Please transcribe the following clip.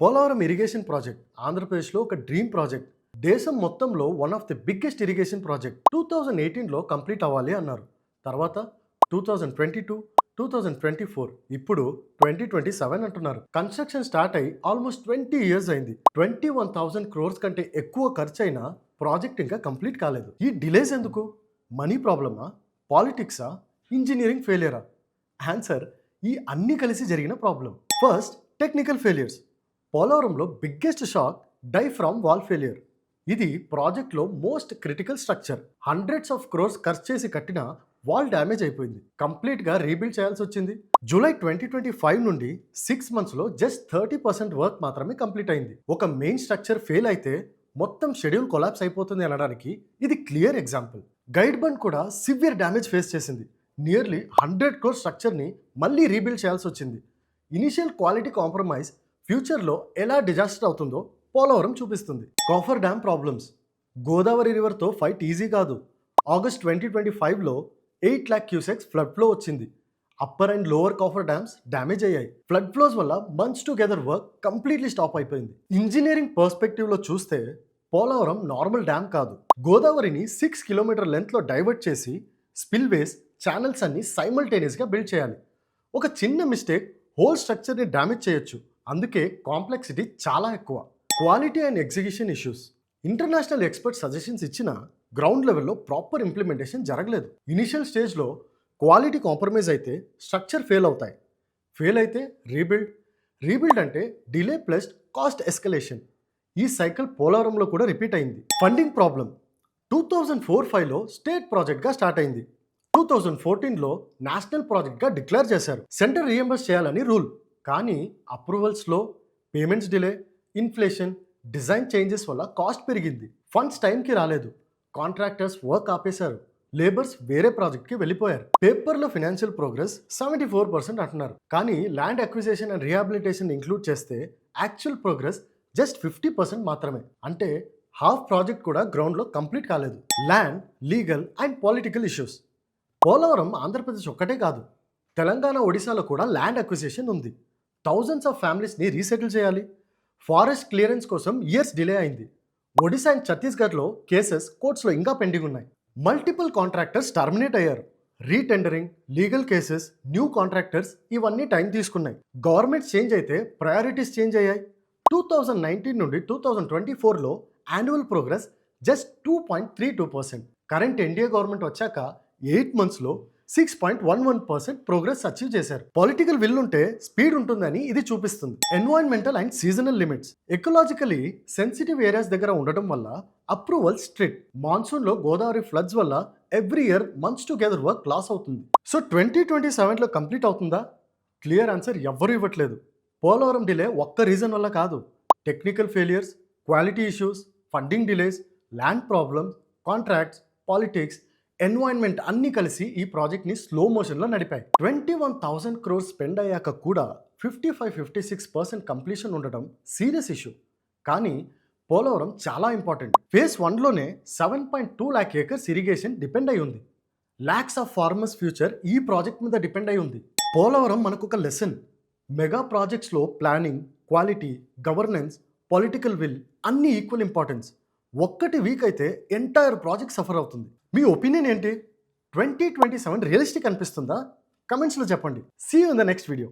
Polavaram irrigation project ఆంధ్రప్రదేశ్లో ఒక dream project. దేశం మొత్తంలో one of the biggest irrigation project. 2018లో కంప్లీట్ అవ్వాలి అన్నారు. తర్వాత 2022, 2024, ఇప్పుడు 2027 అంటున్నారు. కన్స్ట్రక్షన్ స్టార్ట్ అయ్యి ఆల్మోస్ట్ 20 ఇయర్స్ అయింది. 21,000 crores కంటే ఎక్కువ ఖర్చు అయినా ప్రాజెక్ట్ ఇంకా కంప్లీట్ కాలేదు. ఈ డిలేస్ ఎందుకు? మనీ ప్రాబ్లమా, పాలిటిక్సా, ఇంజనీరింగ్ ఫెయిలియరా? ఆన్సర్ ఈ అన్ని కలిసి జరిగిన ప్రాబ్లం. First, technical failures. పోలవరంలో biggest shock diaphragm wall failure. ఇది ప్రాజెక్ట్లో most critical structure. Hundreds of crores ఖర్చు చేసి కట్టిన వాల్ డ్యామేజ్ అయిపోయింది. కంప్లీట్గా రీబిల్డ్ చేయాల్సి వచ్చింది. జూలై 2025 నుండి 6 monthsలో జస్ట్ 30% వర్క్ మాత్రమే కంప్లీట్ అయింది. ఒక మెయిన్ స్ట్రక్చర్ ఫెయిల్ అయితే మొత్తం షెడ్యూల్ కొలాప్స్ అయిపోతుంది అనడానికి ఇది క్లియర్ ఎగ్జాంపుల్. గైడ్ బండ్ కూడా సివియర్ డ్యామేజ్ ఫేస్ చేసింది. నియర్లీ 100 crore స్ట్రక్చర్ని మళ్ళీ రీబిల్డ్ చేయాల్సి వచ్చింది. ఇనిషియల్ క్వాలిటీ కాంప్రమైజ్ ఫ్యూచర్లో ఎలా డిజాస్టర్ అవుతుందో పోలవరం చూపిస్తుంది. Coffer dam problems. గోదావరి రివర్తో ఫైట్ ఈజీ కాదు. ఆగస్ట్ 2025లో 8 lakh cusecs ఫ్లడ్ ఫ్లో వచ్చింది. Upper and lower coffer dams damage అయ్యాయి. ఫ్లడ్ ఫ్లోస్ వల్ల months together work completely stop అయిపోయింది. ఇంజనీరింగ్ పర్స్పెక్టివ్లో చూస్తే పోలవరం నార్మల్ డ్యామ్ కాదు. గోదావరిని 6 kilometer లెంత్లో డైవర్ట్ చేసి స్పిల్వేస్, ఛానల్స్ అన్ని సైమల్టేనియస్గా బిల్డ్ చేయాలి. ఒక చిన్న మిస్టేక్ హోల్ స్ట్రక్చర్ని డ్యామేజ్ చేయొచ్చు. అందుకే కాంప్లెక్సిటీ చాలా ఎక్కువ. Quality and execution issues. International expert suggestions ఇచ్చిన గ్రౌండ్ లెవెల్లో ప్రాపర్ ఇంప్లిమెంటేషన్ జరగలేదు. ఇనిషియల్ స్టేజ్లో క్వాలిటీ కాంప్రమైజ్ అయితే స్ట్రక్చర్ ఫెయిల్ అవుతాయి. ఫెయిల్ అయితే రీబిల్డ్ అంటే డిలే ప్లస్ కాస్ట్ ఎస్కలేషన్. ఈ సైకిల్ పోలవరంలో కూడా రిపీట్ అయింది. Funding problem. 2004-5లో స్టేట్ ప్రాజెక్ట్గా స్టార్ట్ అయింది. 2014లో నేషనల్ ప్రాజెక్ట్గా డిక్లేర్ చేశారు. సెంటర్ రీఎంబర్స్ చేయాలని రూల్. కానీ అప్రూవల్స్లో payments delay, inflation, design changes వల్ల కాస్ట్ పెరిగింది. ఫండ్స్ టైంకి రాలేదు. కాంట్రాక్టర్స్ వర్క్ ఆపేశారు. లేబర్స్ వేరే ప్రాజెక్ట్కి వెళ్ళిపోయారు. పేపర్లో ఫినాన్షియల్ ప్రోగ్రెస్ 74% అంటున్నారు. కానీ land acquisition and rehabilitation include చేస్తే యాక్చువల్ ప్రోగ్రెస్ జస్ట్ 50% మాత్రమే. అంటే హాఫ్ ప్రాజెక్ట్ కూడా గ్రౌండ్లో కంప్లీట్ కాలేదు. Land, legal and political issues. Polavaram Andhra Pradesh ఒక్కటే కాదు, తెలంగాణ, ఒడిశాలో కూడా ల్యాండ్ అక్విజిషన్ ఉంది. థౌజండ్స్ ఆఫ్ ఫ్యామిలీస్ని రీసెటిల్ చేయాలి. ఫారెస్ట్ క్లియరెన్స్ కోసం ఇయర్స్ డిలే అయింది. ఒడిశా అండ్ ఛత్తీస్గఢ్లో కేసెస్ కోర్ట్స్లో ఇంకా పెండింగ్ ఉన్నాయి. మల్టిపుల్ కాంట్రాక్టర్స్ టర్మినేట్ అయ్యారు. Retendering, legal cases, new contractors ఇవన్నీ టైం తీసుకున్నాయి. గవర్నమెంట్స్ చేంజ్ అయితే ప్రయారిటీస్ చేంజ్ అయ్యాయి. 2019 నుండి 2024లో annual progress just 2.32%. Current NDA government వచ్చాక 8 monthsలో 6.11% ప్రోగ్రెస్ అచీవ్ చేశారు. పొలిటికల్ విల్ ఉంటే స్పీడ్ ఉంటుందని ఇది చూపిస్తుంది. Environmental and seasonal limits. Ecologically sensitive areas దగ్గర ఉండడం వల్ల అప్రూవల్ స్ట్రిక్ట్. మాన్సూన్లో గోదావరి ఫ్లడ్స్ వల్ల every year months together work loss అవుతుంది. సో 2027లో కంప్లీట్ అవుతుందా? క్లియర్ ఆన్సర్ ఎవ్వరూ ఇవ్వట్లేదు. పోలవరం డిలే ఒక్క రీజన్ వల్ల కాదు. Technical failures, quality issues, funding delays, land problems, contracts, politics, environment అన్నీ కలిసి ఈ ప్రాజెక్ట్ని స్లో మోషన్లో నడిపాయి. 21,000 crores స్పెండ్ అయ్యాక కూడా 55-56% కంప్లీషన్ ఉండడం సీరియస్ ఇష్యూ. కానీ పోలవరం చాలా ఇంపార్టెంట్. ఫేజ్ 1లోనే 7.2 lakh acres ఇరిగేషన్ డిపెండ్ అయి ఉంది. ల్యాక్స్ ఆఫ్ ఫార్మర్స్ ఫ్యూచర్ ఈ ప్రాజెక్ట్ మీద డిపెండ్ అయి ఉంది. పోలవరం మనకు ఒక లెసన్. మెగా ప్రాజెక్ట్స్లో planning, quality, governance, political will అన్నీ ఈక్వల్ ఇంపార్టెన్స్. ఒక్కటి వీక్ అయితే ఎంటైర్ ప్రాజెక్ట్ సఫర్ అవుతుంది. మీ ఒపీనియన్ ఏంటి? 2027 రియలిస్టిక్ అనిపిస్తుందా? కమెంట్స్లో చెప్పండి. See you in the next video.